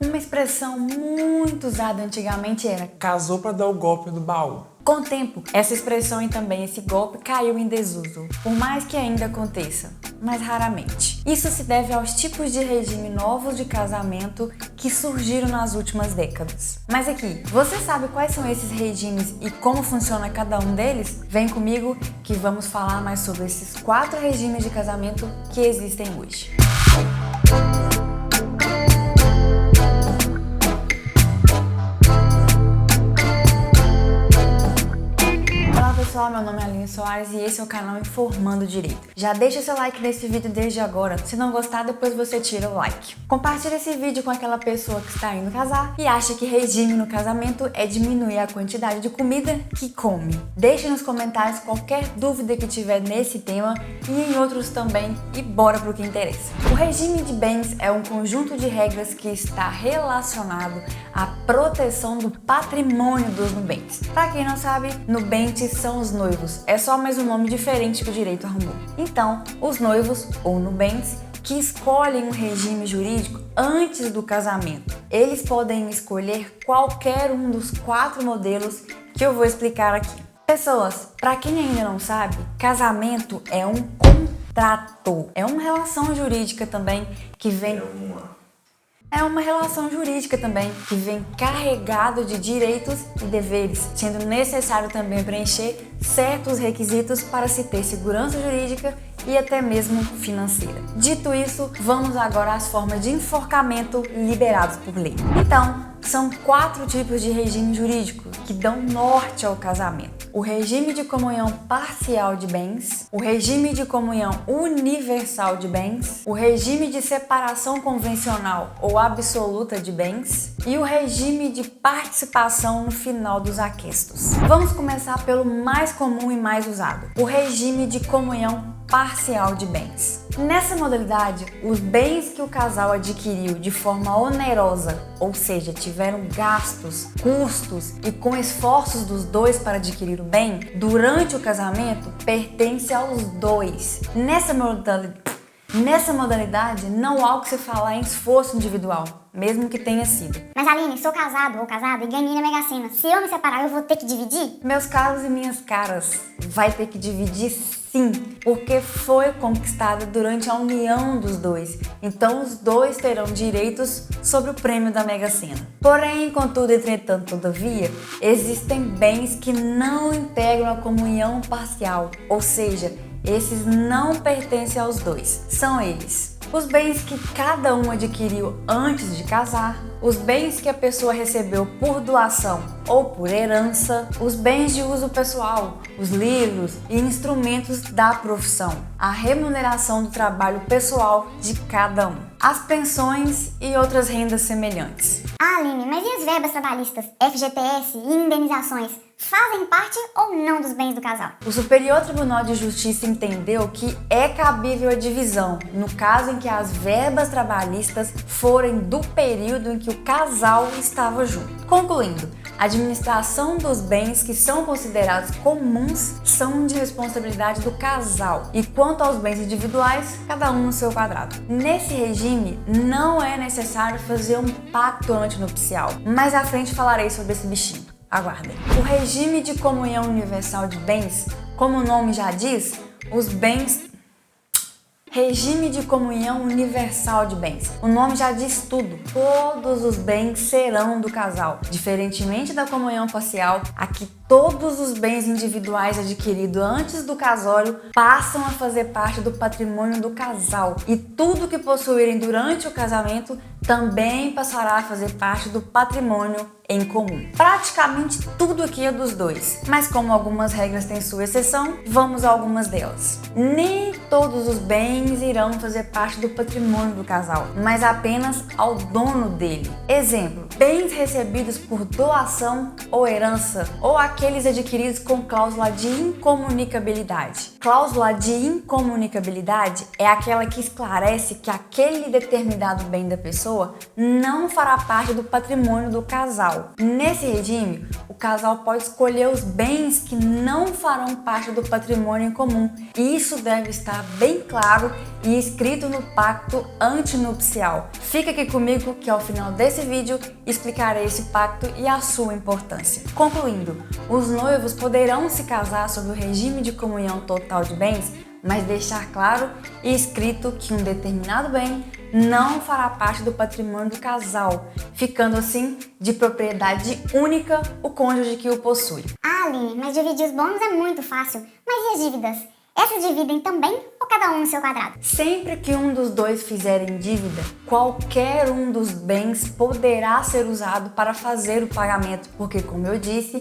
Uma expressão muito usada antigamente era casou para dar o golpe do baú. Com o tempo, essa expressão e também esse golpe caiu em desuso, por mais que ainda aconteça, mas raramente. Isso se deve aos tipos de regime novos de casamento que surgiram nas últimas décadas. Mas aqui, você sabe quais são esses regimes e como funciona cada um deles? Vem comigo que vamos falar mais sobre esses 4 regimes de casamento que existem hoje. Olá pessoal, meu nome é Aline Soares e esse é o canal Informando Direito. Já deixa seu like nesse vídeo desde agora, se não gostar depois você tira o like. Compartilha esse vídeo com aquela pessoa que está indo casar e acha que regime no casamento é diminuir a quantidade de comida que come. Deixe nos comentários qualquer dúvida que tiver nesse tema e em outros também e bora pro que interessa. O regime de bens é um conjunto de regras que está relacionado à proteção do patrimônio dos nubentes. Para quem não sabe, nubentes são os noivos, é só mais um nome diferente que o direito arrumou. Então, os noivos, ou nubentes, que escolhem um regime jurídico antes do casamento. Eles podem escolher qualquer um dos 4 modelos que eu vou explicar aqui. Pessoas, para quem ainda não sabe, casamento é um contrato, é uma relação jurídica também que vem... É uma relação jurídica também, que vem carregado de direitos e deveres, sendo necessário também preencher certos requisitos para se ter segurança jurídica e até mesmo financeira. Dito isso, vamos agora às formas de enforcamento liberados por lei. Então, são 4 tipos de regime jurídico que dão norte ao casamento. O regime de comunhão parcial de bens, o regime de comunhão universal de bens, o regime de separação convencional ou absoluta de bens e o regime de participação no final dos aquestos. Vamos começar pelo mais comum e mais usado, o regime de comunhão parcial de bens. Nessa modalidade, os bens que o casal adquiriu de forma onerosa, ou seja, tiveram gastos, custos e com esforços dos dois para adquirir o bem, durante o casamento, pertence aos dois. Nessa modalidade, não há o que se falar em esforço individual, mesmo que tenha sido. Mas Aline, sou casado ou casada e ganhei na Mega Sena. Se eu me separar, eu vou ter que dividir? Meus caros e minhas caras, vai ter que dividir sim, porque foi conquistada durante a união dos dois. Então os dois terão direitos sobre o prêmio da Mega Sena. Porém, contudo, entretanto, todavia, existem bens que não integram a comunhão parcial, ou seja, esses não pertencem aos dois. São eles: os bens que cada um adquiriu antes de casar, os bens que a pessoa recebeu por doação ou por herança, os bens de uso pessoal, os livros e instrumentos da profissão, a remuneração do trabalho pessoal de cada um, as pensões e outras rendas semelhantes. Ah, Aline, mas e as verbas trabalhistas, FGTS e indenizações? Fazem parte ou não dos bens do casal? O Superior Tribunal de Justiça entendeu que é cabível a divisão no caso em que as verbas trabalhistas forem do período em que o casal estava junto. Concluindo, a administração dos bens que são considerados comuns são de responsabilidade do casal, e quanto aos bens individuais, cada um no seu quadrado. Nesse regime, não é necessário fazer um pacto antinupcial. Mais à frente falarei sobre esse bichinho. Aguardem. O regime de comunhão universal de bens, como o nome já diz, os bens... Regime de comunhão universal de bens. O nome já diz tudo. Todos os bens serão do casal. Diferentemente da comunhão parcial, aqui todos os bens individuais adquiridos antes do casório passam a fazer parte do patrimônio do casal. E tudo que possuírem durante o casamento também passará a fazer parte do patrimônio em comum. Praticamente tudo aqui é dos dois, mas como algumas regras têm sua exceção, vamos a algumas delas. Nem todos os bens irão fazer parte do patrimônio do casal, mas apenas ao dono dele. Exemplo: bens recebidos por doação ou herança, ou aqueles adquiridos com cláusula de incomunicabilidade. Cláusula de incomunicabilidade é aquela que esclarece que aquele determinado bem da pessoa não fará parte do patrimônio do casal. Nesse regime, o casal pode escolher os bens que não farão parte do patrimônio em comum, e isso deve estar bem claro e escrito no pacto antinupcial. Fica aqui comigo que ao final desse vídeo explicarei esse pacto e a sua importância. Concluindo, os noivos poderão se casar sob o regime de comunhão total de bens, mas deixar claro e escrito que um determinado bem não fará parte do patrimônio do casal, ficando assim de propriedade única o cônjuge que o possui. Ah, Aline, mas dividir os bônus é muito fácil. Mas e as dívidas? Essas dividem também ou cada um no seu quadrado? Sempre que um dos dois fizerem dívida, qualquer um dos bens poderá ser usado para fazer o pagamento, porque, como eu disse,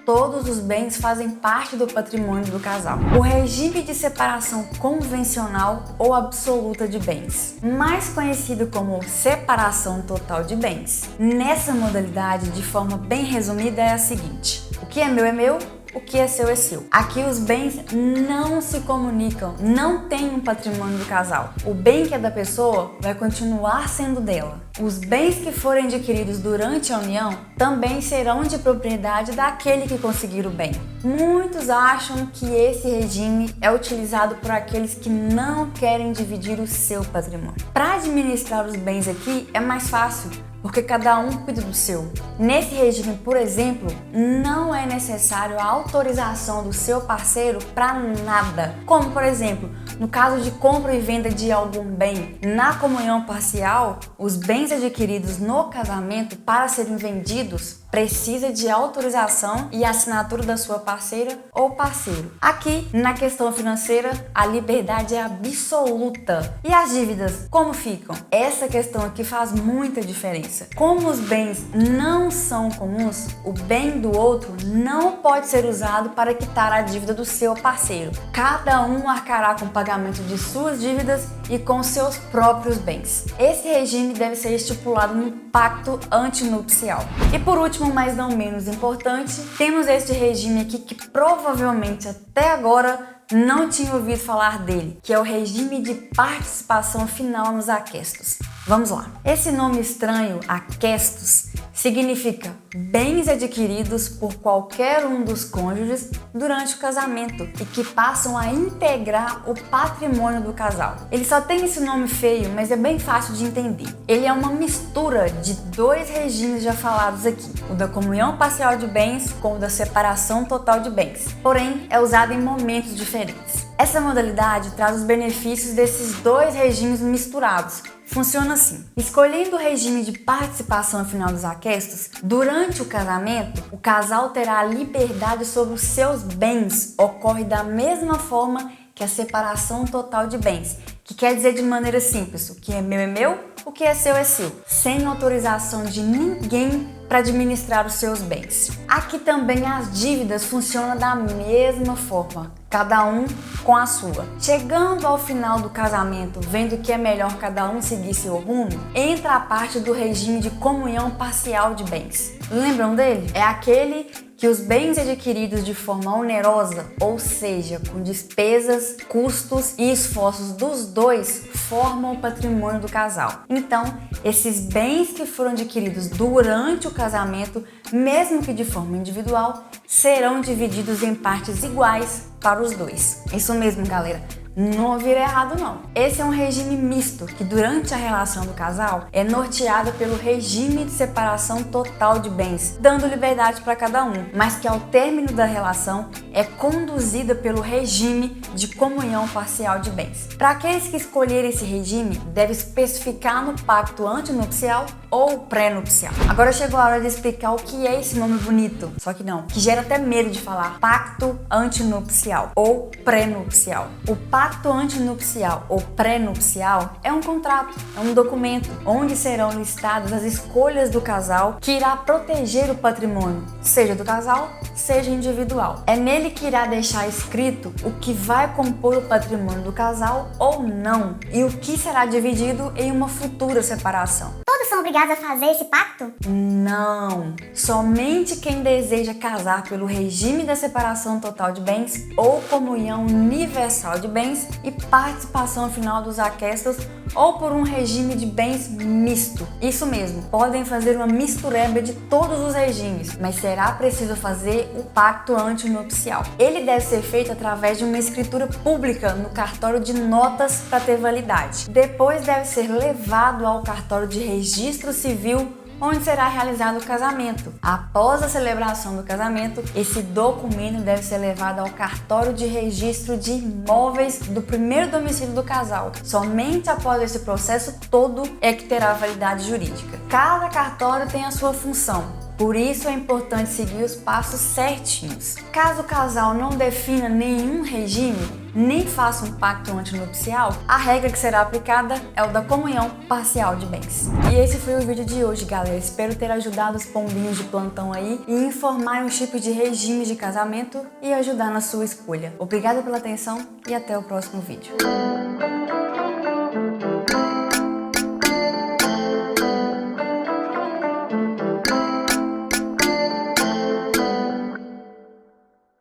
todos os bens fazem parte do patrimônio do casal. O regime de separação convencional ou absoluta de bens, mais conhecido como separação total de bens. Nessa modalidade, de forma bem resumida, é a seguinte: o que é meu, o que é seu. Aqui os bens não se comunicam, não tem um patrimônio do casal. O bem que é da pessoa vai continuar sendo dela. Os bens que forem adquiridos durante a união também serão de propriedade daquele que conseguir o bem. Muitos acham que esse regime é utilizado por aqueles que não querem dividir o seu patrimônio. Para administrar os bens aqui é mais fácil, porque cada um cuida do seu. Nesse regime, por exemplo, não é necessário a autorização do seu parceiro para nada. Como, por exemplo, no caso de compra e venda de algum bem, na comunhão parcial, os bens adquiridos no casamento para serem vendidos precisa de autorização e assinatura da sua parceira ou parceiro. Aqui, na questão financeira, a liberdade é absoluta. E as dívidas, como ficam? Essa questão aqui faz muita diferença. Como os bens não são comuns, o bem do outro não pode ser usado para quitar a dívida do seu parceiro. Cada um arcará com o pagamento de suas dívidas e com seus próprios bens. Esse regime deve ser estipulado no pacto antinupcial. E por último, mas não menos importante, temos este regime aqui que provavelmente até agora não tinha ouvido falar dele, que é o regime de participação final nos aquestos. Vamos lá. Esse nome estranho, aquestos, significa bens adquiridos por qualquer um dos cônjuges durante o casamento e que passam a integrar o patrimônio do casal. Ele só tem esse nome feio, mas é bem fácil de entender. Ele é uma mistura de dois regimes já falados aqui, o da comunhão parcial de bens com o da separação total de bens, porém é usado em momentos diferentes. Essa modalidade traz os benefícios desses dois regimes misturados. Funciona assim: escolhendo o regime de participação final dos aquestos, durante o casamento, o casal terá a liberdade sobre os seus bens. Ocorre da mesma forma que a separação total de bens, que quer dizer de maneira simples, o que é meu, o que é seu, sem autorização de ninguém para administrar os seus bens. Aqui também as dívidas funcionam da mesma forma, cada um com a sua. Chegando ao final do casamento, vendo que é melhor cada um seguir seu rumo, entra a parte do regime de comunhão parcial de bens. Lembram dele? É aquele que os bens adquiridos de forma onerosa, ou seja, com despesas, custos e esforços dos dois, formam o patrimônio do casal. Então, esses bens que foram adquiridos durante o casamento, mesmo que de forma individual, serão divididos em partes iguais para os dois. Isso mesmo, galera. Não ouviram errado, não. Esse é um regime misto que, durante a relação do casal, é norteado pelo regime de separação total de bens, dando liberdade para cada um, mas que, ao término da relação, é conduzida pelo regime de comunhão parcial de bens. Para aqueles que escolherem esse regime, deve especificar no pacto antinupcial ou pré-nupcial. Agora chegou a hora de explicar o que é esse nome bonito, só que não, que gera até medo de falar: pacto antinupcial ou pré-nupcial. O pacto antinupcial ou pré-nupcial é um contrato, é um documento onde serão listadas as escolhas do casal que irá proteger o patrimônio, seja do casal, seja individual. É nele que irá deixar escrito o que vai compor o patrimônio do casal ou não e o que será dividido em uma futura separação. Todo são obrigados a fazer esse pacto? Não! Somente quem deseja casar pelo regime da separação total de bens ou comunhão universal de bens e participação final dos aquestos ou por um regime de bens misto. Isso mesmo, podem fazer uma mistureba de todos os regimes, mas será preciso fazer o pacto antinupcial. Ele deve ser feito através de uma escritura pública no cartório de notas para ter validade. Depois deve ser levado ao cartório de registro civil, onde será realizado o casamento. Após a celebração do casamento, esse documento deve ser levado ao cartório de registro de imóveis do primeiro domicílio do casal. Somente após esse processo todo é que terá validade jurídica. Cada cartório tem a sua função. Por isso é importante seguir os passos certinhos. Caso o casal não defina nenhum regime, nem faça um pacto antinupcial, a regra que será aplicada é o da comunhão parcial de bens. E esse foi o vídeo de hoje, galera. Espero ter ajudado os pombinhos de plantão aí e informar os tipos de regimes de casamento e ajudar na sua escolha. Obrigada pela atenção e até o próximo vídeo.